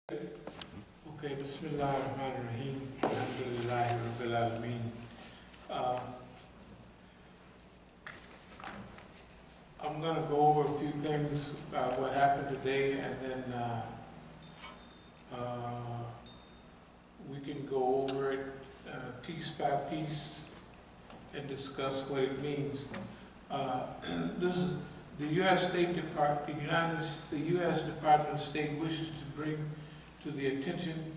Okay, Bismillahirrahmanirrahim. Alhamdulillahi Rabbil Alameen. I'm going to go over a few things about what happened today, and then we can go over it piece by piece and discuss what it means. This is the U.S. State Department. The U.S. Department of State wishes to bring to the attention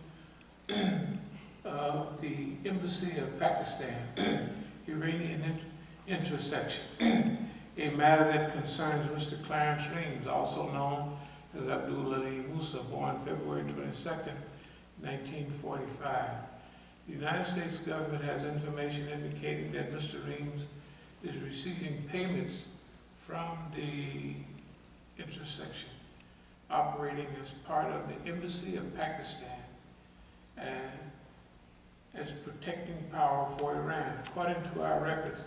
of the Embassy of Pakistan, Iranian intersection, a matter that concerns Mr. Clarence Reams, also known as Abdul-Alim Musa, born February 22nd, 1945. The United States government has information indicating that Mr. Reams is receiving payments from the intersection operating as part of the Embassy of Pakistan and as protecting power for Iran, according to our records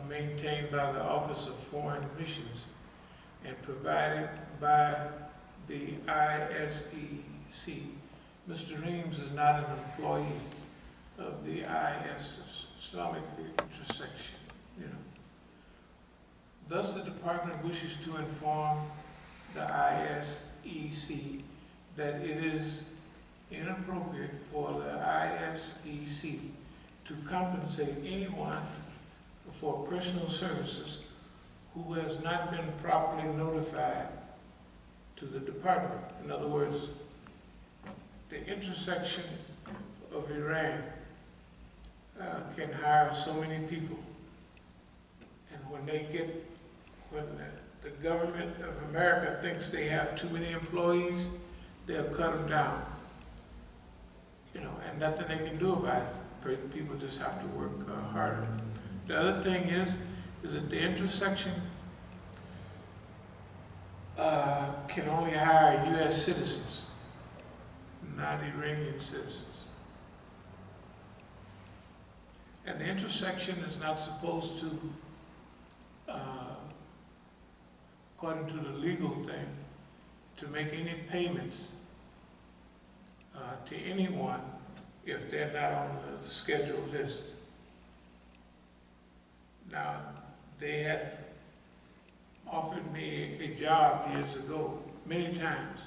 maintained by the Office of Foreign Missions and provided by the ISEC. Mr. Reams is not an employee of the Islamic intersection, Thus, the department wishes to inform the ISEC that it is inappropriate for the ISEC to compensate anyone for personal services who has not been properly notified to the department. In other words, the intersection of Iran can hire so many people, and when the government of America thinks they have too many employees, they'll cut them down. And nothing they can do about it. People just have to work harder. The other thing is that the intersection can only hire U.S. citizens, not Iranian citizens. And the intersection is not supposed to, according to the legal thing, to make any payments to anyone if they're not on the scheduled list. Now, they had offered me a job years ago, many times,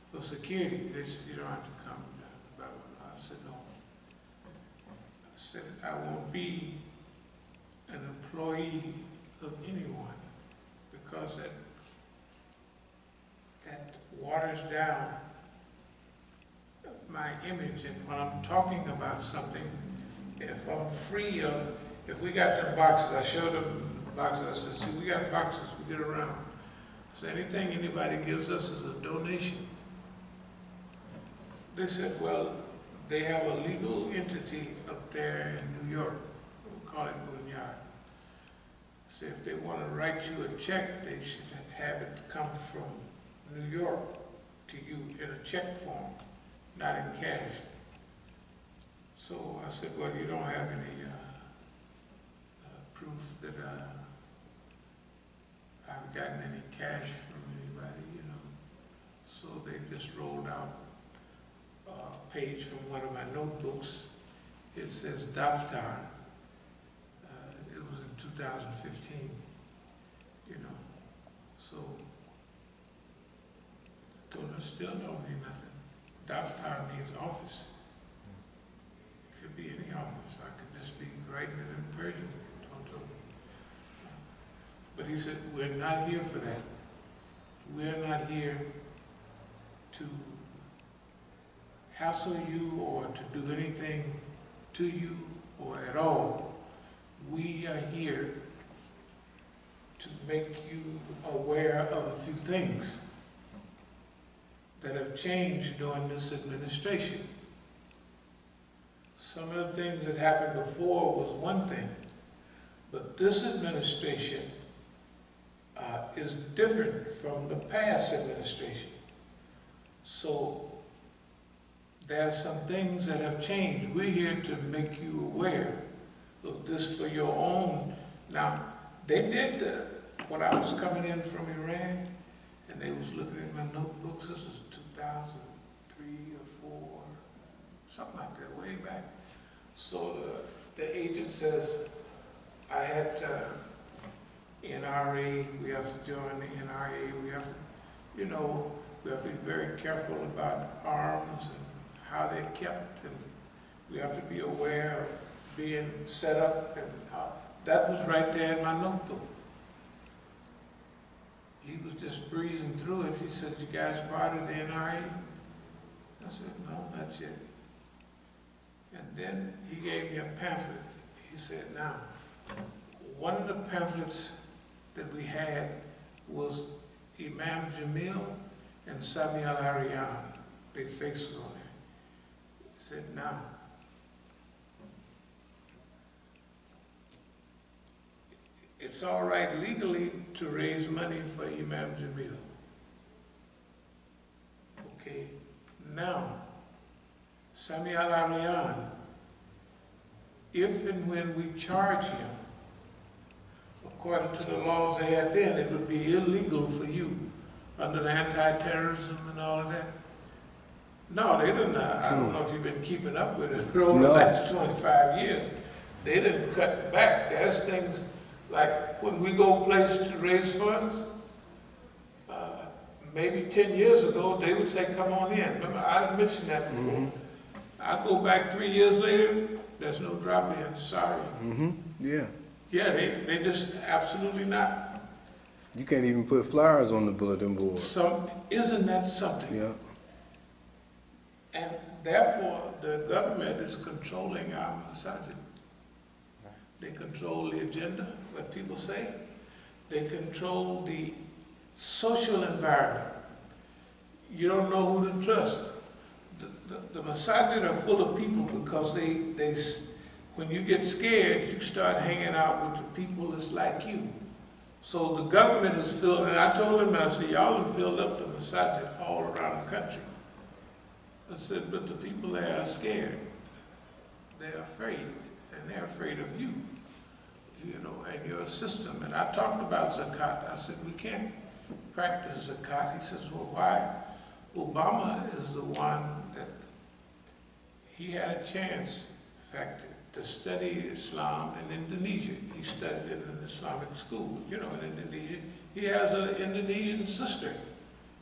for security. They said, you don't have to come, blah, blah, blah. I said, no. I said, I won't be an employee of anyone, because that waters down my image. And when I'm talking about something, if I'm free of, if we got them boxes, I showed them the boxes, I said, see, we got boxes, we get around. So anything anybody gives us is a donation. They said, well, they have a legal entity up there in New York, we'll call it Bunyad. So if they want to write you a check, they should have it come from New York to you in a check form, not in cash. So I said, well, you don't have any proof that I've gotten any cash from anybody, So they just rolled out a page from one of my notebooks. It says Daftar. It was in 2015, So I told them, still don't mean nothing. Daftar means office. It could be any office. I could just be writing it in Persian. But he said, we're not here for that. We're not here to hassle you or to do anything to you or at all. We are here to make you aware of a few things that have changed during this administration. Some of the things that happened before was one thing, but this administration is different from the past administration. So there are some things that have changed. We're here to make you aware of this for your own. Now, they did when I was coming in from Iran, and they was looking at my notebooks. This was 2000, 3 or 4, something like that, way back. So the agent says, I had NRA, we have to join the NRA, we have to, you know, we have to be very careful about arms and how they're kept, and we have to be aware of being set up, and that was right there in my notebook. He was just breezing through it. He said, you guys part of the NRA? I said, no, not yet. And then he gave me a pamphlet. He said, now, one of the pamphlets that we had was Imam Jamil and Sami al-Ariyan. Their faces on there. He said, now, it's all right legally to raise money for Imam Jamil. Okay, now, Sami al-Ariyan, if and when we charge him, according to the laws they had then, it would be illegal for you under the anti-terrorism and all of that. No, they didn't. I don't know if you've been keeping up with it, but over the last 25 years, they didn't cut back. There's things like when we go place to raise funds, maybe 10 years ago, they would say, come on in. Remember, I didn't mention that before. I go back 3 years later, there's no drop in, sorry. Yeah. Yeah, they just absolutely not. You can't even put flyers on the bulletin board. Isn't that something? Yeah. And therefore, the government is controlling our Masjid. They control the agenda, what people say. They control the social environment. You don't know who to trust. The Masjid are full of people because they when you get scared, you start hanging out with the people that's like you. So the government is filled, and I told them, I said, y'all have filled up the Masjid all around the country. I said, but the people there are scared. They're afraid, and they're afraid of you, you know, and your system. And I talked about zakat. I said, we can't practice zakat. He says, well, why? Obama is the one that he had a chance, in fact, to study Islam in Indonesia. He studied in an Islamic school, you know, in Indonesia. He has an Indonesian sister,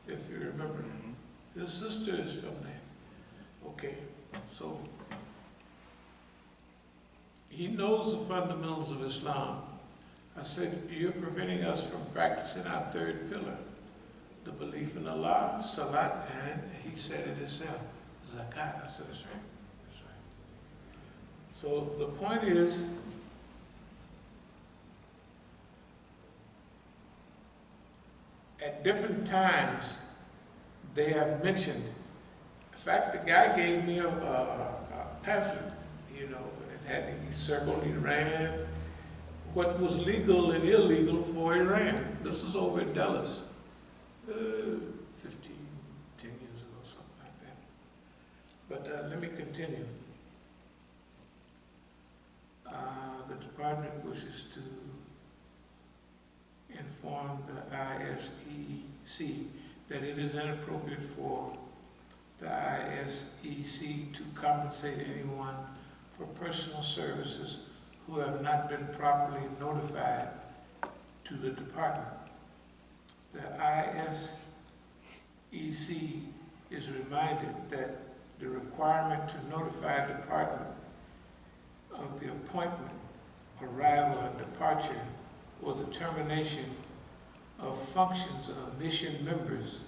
if you remember. His sister is from there. Okay, so he knows the fundamentals of Islam. I said, you're preventing us from practicing our third pillar, the belief in Allah, salat, and he said it himself, zakat. I said, that's right. So the point is, at different times, they have mentioned, in fact, the guy gave me a pamphlet, you know, and it had, he circled Iran, what was legal and illegal for Iran. This is over at Dallas, 10 years ago, something like that. But let me continue. The department wishes to inform the ISEC that it is inappropriate for the ISEC to compensate anyone for personal services who have not been properly notified to the department. The ISEC is reminded that the requirement to notify the department of the appointment, arrival, and departure, or the termination of functions of mission members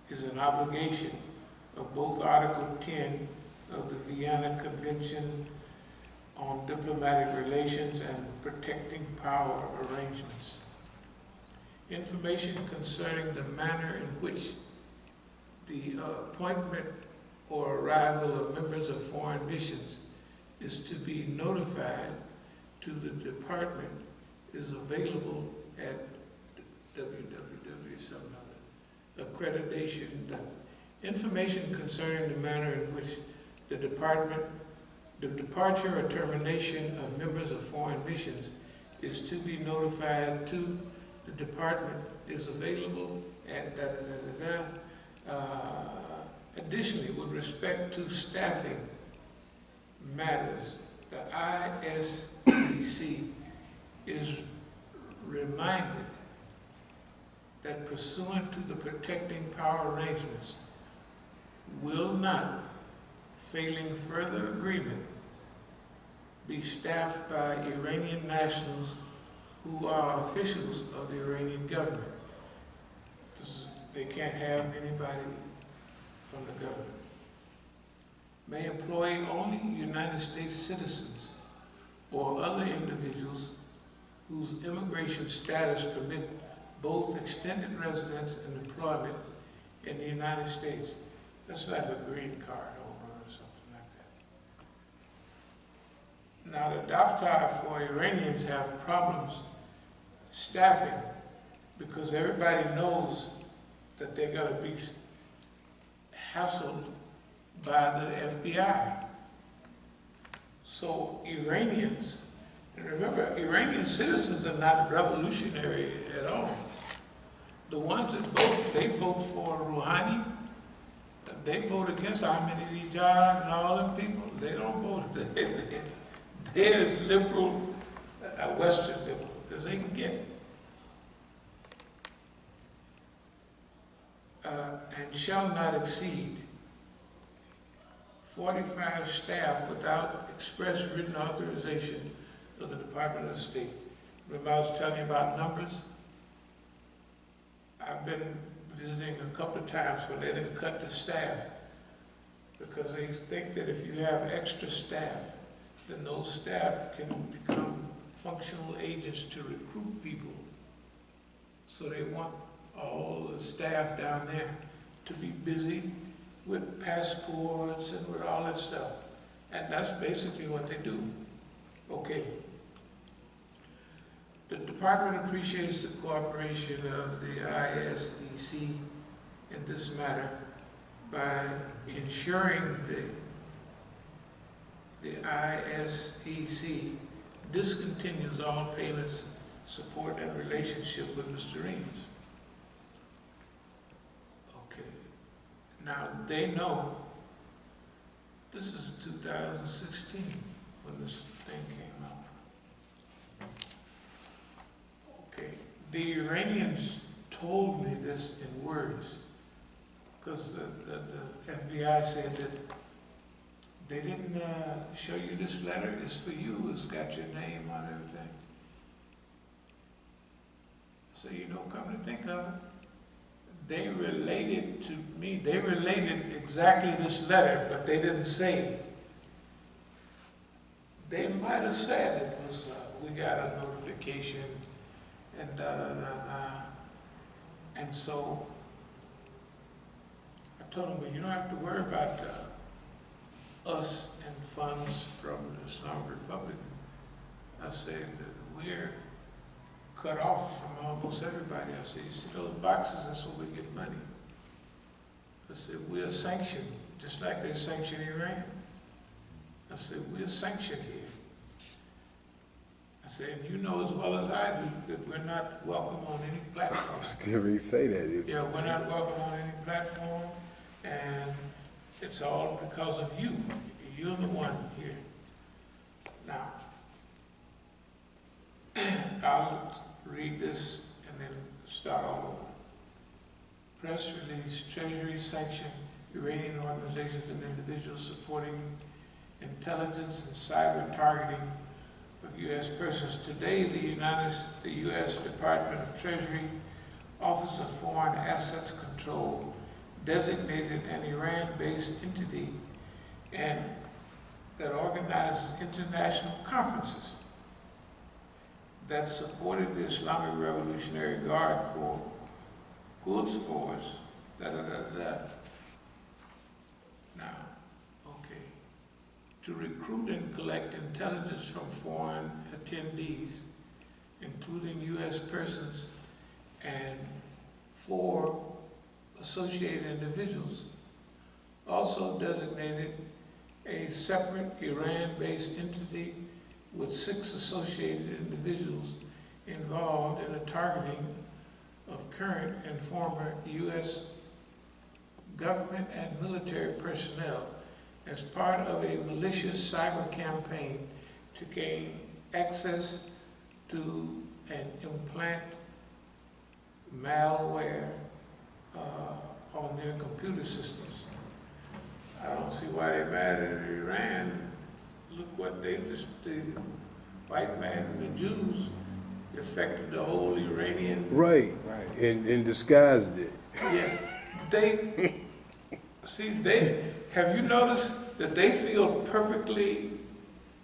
is an obligation of both Article 10 of the Vienna Convention on Diplomatic Relations and Protecting Power Arrangements. Information concerning the manner in which the appointment or arrival of members of foreign missions is to be notified to the department is available at accreditation. Information concerning the manner in which the departure or termination of members of foreign missions is to be notified to the department is available at Additionally, with respect to staffing matters, the ISEC is reminded that pursuant to the protecting power arrangements, will not, failing further agreement, be staffed by Iranian nationals who are officials of the Iranian government. They can't have anybody from the government. May employ only United States citizens or other individuals whose immigration status permit both extended residence and employment in the United States. That's like a green card holder or something like that. Now the daftar for Iranians have problems staffing because everybody knows that they're going to be hassled by the FBI. So Iranians, and remember, Iranian citizens are not revolutionary at all. The ones that vote, they vote for Rouhani. They vote against Ahmadinejad and all them people. They don't vote. They're as liberal, Western liberal, as they can get. And shall not exceed 45 staff without express written authorization of the Department of State. Remember I was telling you about numbers? I've been visiting a couple of times when they didn't cut the staff because they think that if you have extra staff, then those staff can become functional agents to recruit people. So they want all the staff down there to be busy with passports and with all that stuff. And that's basically what they do. Okay. The department appreciates the cooperation of the ISEC in this matter by ensuring the ISEC discontinues all payments, support, and relationship with Mr. Reams. Okay. Now, they know this is 2016 when this thing came up. Okay. The Iranians told me this in words because the FBI said that they didn't show you this letter. It's for you. It's got your name on everything. So, you know, come to think of it, they related to me. They related exactly this letter, but they didn't say it. They might have said it was, we got a notification and And so I told them, well, you don't have to worry about us and funds from the Islamic Republic. I said that we're cut off from almost everybody. I said, you see those boxes, that's where we get money. I said, we're sanctioned, just like they sanctioned Iran. I said, we're sanctioned here. I said, you know as well as I do that we're not welcome on any platform. I was going to say that. Yeah, we're not welcome on any platform, and it's all because of you. You're the one here. Now, I'll read this and then start all over. Press release, Treasury sanctioned Iranian organizations and individuals supporting intelligence and cyber targeting of U.S. persons. Today, the U.S. Department of Treasury Office of Foreign Assets Control designated an Iran-based entity and that organizes international conferences that supported the Islamic Revolutionary Guard Corps, Quds Force, Now, okay. To recruit and collect intelligence from foreign attendees, including U.S. persons and 4 associated individuals, also designated a separate Iran-based entity with 6 associated individuals involved in the targeting of current and former U.S. government and military personnel as part of a malicious cyber campaign to gain access to and implant malware on their computer systems. I don't see why they're mad at Iran. Look what they just, the white man and the Jews affected the whole Iranian. Right, and disguised it. Yeah, have you noticed that they feel perfectly,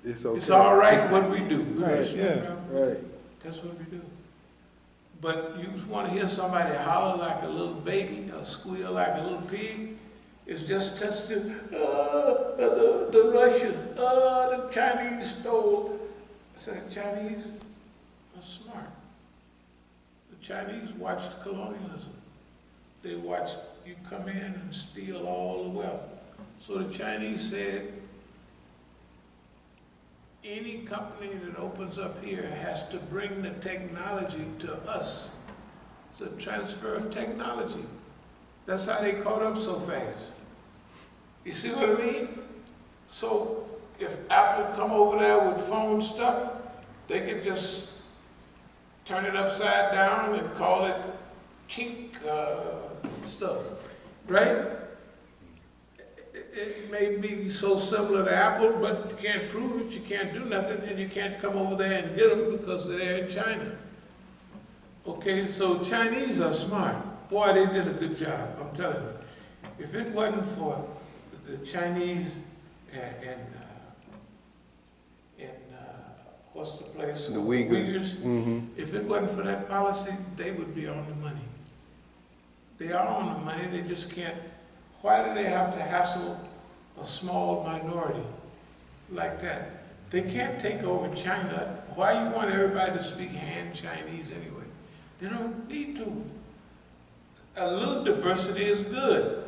It's okay. it's all right what we do. Right, yeah, right. That's what we do. But you want to hear somebody holler like a little baby, or squeal like a little pig, it's just touched the Russians, the Chinese stole. I said, the Chinese are smart. The Chinese watched colonialism. They watched you come in and steal all the wealth. So the Chinese said, any company that opens up here has to bring the technology to us. It's a transfer of technology. That's how they caught up so fast. You see what I mean? So if Apple come over there with phone stuff, they could just turn it upside down and call it chink stuff, right? It may be so similar to Apple, but you can't prove it, you can't do nothing, and you can't come over there and get them because they're in China. Okay, so Chinese are smart. Boy, they did a good job, I'm telling you. If it wasn't for the Chinese and what's the place? The Uyghurs. Mm-hmm. If it wasn't for that policy, they would be on the money. They are on the money, they just can't. Why do they have to hassle a small minority like that? They can't take over China. Why you want everybody to speak Han Chinese anyway? They don't need to. A little diversity is good.